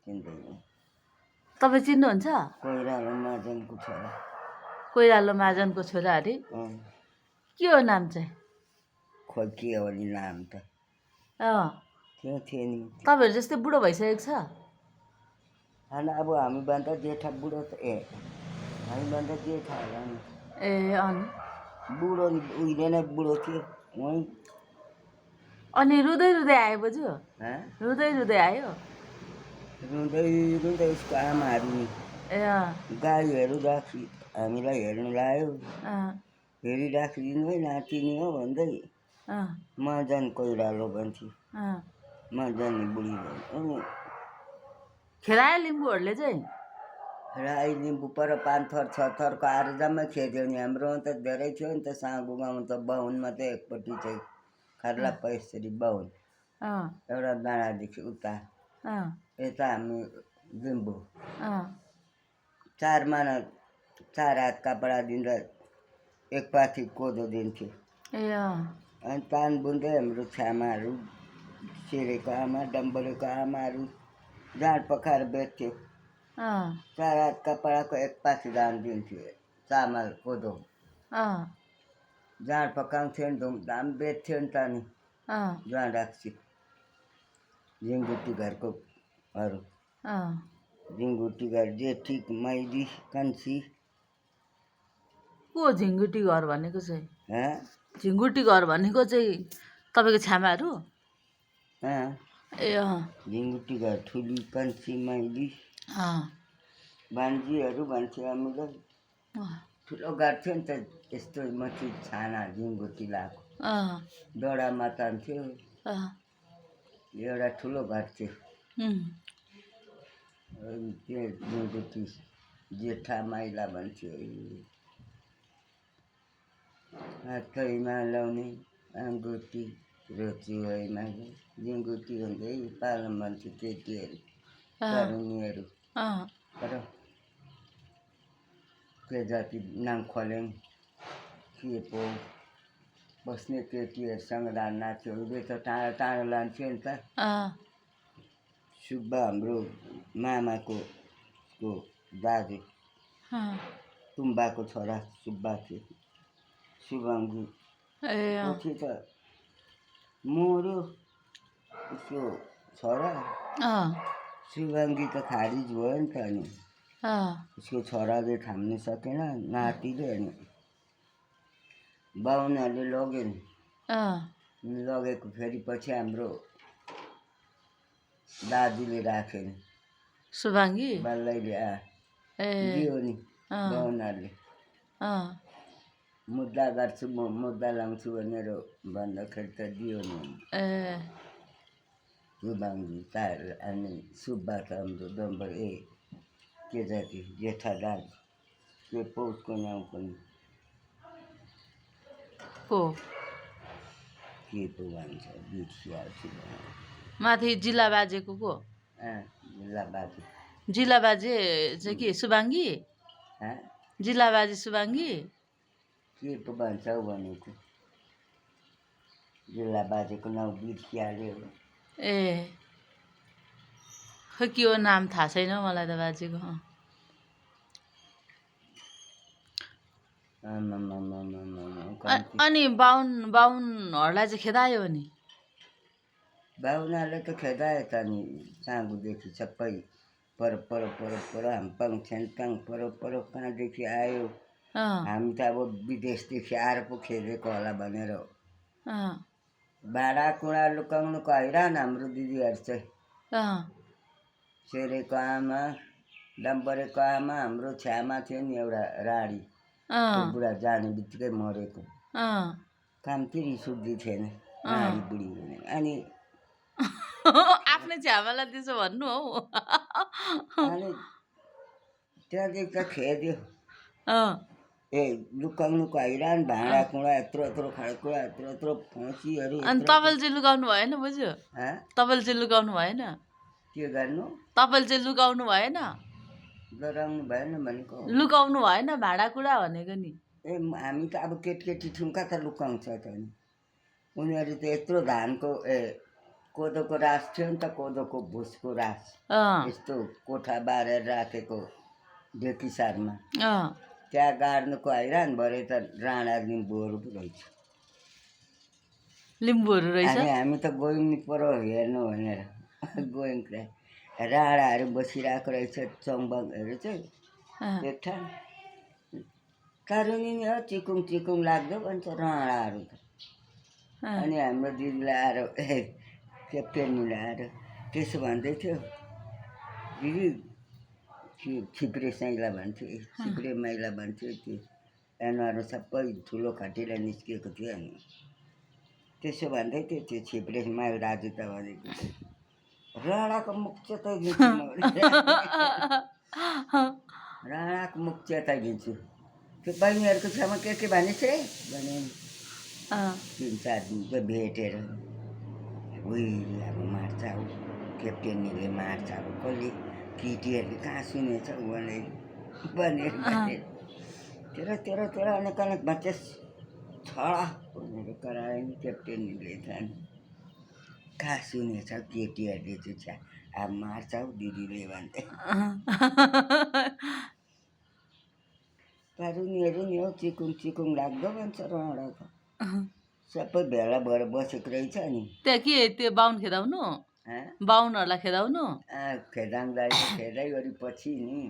चिन्दैन। तपाईँ चिन्नुहुन्छ? कोइरालो महाजनको छोरा। कोइरालो महाजनको छोरा अरे? के हो नाम चाहिँ? खोइ के हो नि नाम त। त्यो थियो नि। तपाईँहरू जस्तै बुढो भइसकेको छ? होइन अब हामीभन्दा जेठा बुढो त हामीभन्दा जेठा होला नि। अनि बुढो उहिले नै बुढो थियो वहीँ। अनि रुँदै रुँदै आयो बोजू? रुँदै रुँदै आयो? रुँदै रुँदै उसको आमाहरू नि गाईहरू राखी हामीलाई हेर्नु लायो। हेरिराखिदिनु है नातिनी हो भन्दै महाजन कोइरालो भन्थ्यो। महाजन बुढी अनि खेलायो लिम्बूहरूले चाहिँ? राई लिम्बू पर 5 थर 6 थरको आएर जम्मै खेद्यो नि। हाम्रोमा त धेरै थियो नि त। साँगो गाउँ त बाहुनमा त एकपट्टि चाहिँ खर्लाप्पा यसरी बाहुन एउटा डाँडादेखि उता यता हामी लिम्बू 4 माना 4 हात कपडा दिँदा 1 पाथी कोदो दिन्थ्यो। अनि तान बुन्दै हाम्रो छ्यामाहरू सिरेको आमा डम्बरेको आमाहरू जाँड पकाएर बेच्थ्यो। 4 हात कपडाको 1 पाथी दान दिन्थ्यो। चामल कोदो जाँड पकाउँथ्यो नि धुमधाम बेच्थ्यो नि त। नि जाँड राख्छु झिङ्गुटी घरको अरू झिङ्गुटी घर जेठी मैली कन्सी। को झिङ्गुटी घर भनेको चाहिँ? झिङ्गुटी घर भनेको चाहिँ तपाईँको छ्यामाहरू? झिङ्गुटी घर ठुली कन्सी मैली भान्जीहरू भन्थ्यो हामीलाई। ठुलो घर थियो नि त यस्तो माथि छाना झिङ्गुटी लगाएको डोडामा तान्थ्यो। एउटा ठुलो घर थियो। त्यो झिङ्गुटी जेठा माइला भन्थ्यो। हातैमा लाउने अङ्गुठी रोचुवैमा झिङ्गुटी भन्दै पालन भन्थ्यो केटीहरू तरुणीहरू। तर के जाति नाम खोलेङ के पो बस्ने केटीहरूसँग नाच्थ्यो। उहिले त टाढो टाढो लान्थ्यो नि त। सुब्बा हाम्रो मामाको दाजु तुम्बाको छोरा सुब्बा थियो। सुभङ्गी पछि त मर्यो उसको छोरा। सुभङ्गी त खारिज भयो नि त। अनि उसको छोराले थाम्नु सकेन नातिले। अनि बाहुनहरूले लग्यो नि। लगेको फेरि पछि हाम्रो दाजुले राख्यो नि सुभाङ्गी बल्लैले दियो नि बाहुनहरूले। मुद्दा गर्छु म मुद्दा लाउँछु भनेर भन्दाखेरि त दियो नि। सुभाङ्गी अनि सुब्बा त हाम्रो डम्बर के जाति जेठा दाजु के पो उसको नाम पनि के पो भन्छ बिर्सिहाल्छु। माथि जिल्ला बाजेको को? जिल्ला बाजे। जिल्ला बाजे चाहिँ के सुभाङ्गी? जिल्ला बाजे सुभाङ्गी के पो भन्छ हौ भनेको। जिल्ला बाजेको नाउँ बिर्सिहाल्यो। खै के हो नाम थाहा छैन मलाई त बाजेको। अनि बाहुनहरूलाई चाहिँ खेदायो नि? बाहुनहरूले त खेदायो त नि। साँगोदेखि सबै पर पर पर पर हाम्पाङ छ्याङ्पाङ पर पर कहाँदेखि आयो। हामी त अब विदेशदेखि आएर पो खेदेको होला भनेर भाँडाकुँडा लुकाउनुको हैरान हाम्रो दिदीहरू चाहिँ। सेरेको आमा डम्बरेको आमा हाम्रो छ्यामा थियो नि एउटा राडी। बुढा जाने बित्तिकै मरेको। कामतिर सुक्दी थिएन राडी बुढी भने। अनि आफ्नै छ्यामालाई त्यसो भन्नु हौ। अनि त्यहाँदेखि त खेद्यो। लुकाउनुको हैरान भाँडाकुँडा यत्रो यत्रो खानेकुरा यत्रो यत्रो फौसीहरू। अनि तपाईँले चाहिँ लुकाउनु भएन बोजू? तपाईँले चाहिँ लुकाउनु भएन? के गर्नु? तपाईँले चाहिँ लुकाउनु भएन? डराउनु भएन भनेको? लुकाउनु भएन भाँडाकुँडा भनेको नि। हामी त अब केटी ठुङ्का त लुकाउँछ त नि। उनीहरू त यत्रो धानको कोदोको रास थियो नि त, कोदोको भुसको रास यस्तो कोठा बारेर राखेको ढेकीसारमा, त्यहाँ गाड्नुको हैरान भरे त राणा लिम्बूहरू पो रहेछ। लिम्बूहरू रहेछ। अनि हामी त गयौँ नि परो हेर्नु भनेर गयौँ त्यहाँ, राणाहरू बसिरहेको रहेछ चङबङहरू चाहिँ एक ठाउँ। कारुनी नि हो चिकुङ चिकुङ लाग्दो भन्छ राणाहरू त। अनि हाम्रो दिदीलाई आएर क्याप्टेनले आएर त्यसो भन्दै थियो, दिदी छिप्रे साइला भन्थ्यो, छिप्रे माइला भन्थ्यो, त्यो अनुहारमा सबै ठुलो खटिरा निस्किएको थियो। अनि त्यसो भन्दै थियो, त्यो छिप्रे माइल दाजु त भनेको राणाको मुख चेताइदिन्छु म, राणाको मुख चेताइदिन्छु। त्यो बहिनीहरूको छेउमा के भनेछ भने 3-4 दिन चाहिँ भेटेर अब मार्छ, अब क्याप्टेनले मार्छ, अब कसले केटीहरूले कहाँ सुनेछ भनेर तेरो अनेक भन्छस् छडा भनेर करायो नि क्याप्टेनले। जाने कहाँ सुनेछ केटीहरूले चाहिँ छ्या अब मार्छ हौ दिदीले भन्दै। कारुनीहरू नि हो चिकुङ चिकुङ लाग्दो भन्छ राणाको। सबै भेला भएर बसेको रहेछ नि त्यहाँ। के त्यो बाहुन खेदाउनु, बाहुनहरूलाई खेदाउनु, खेदाउँदा खेदाइ गरेपछि नि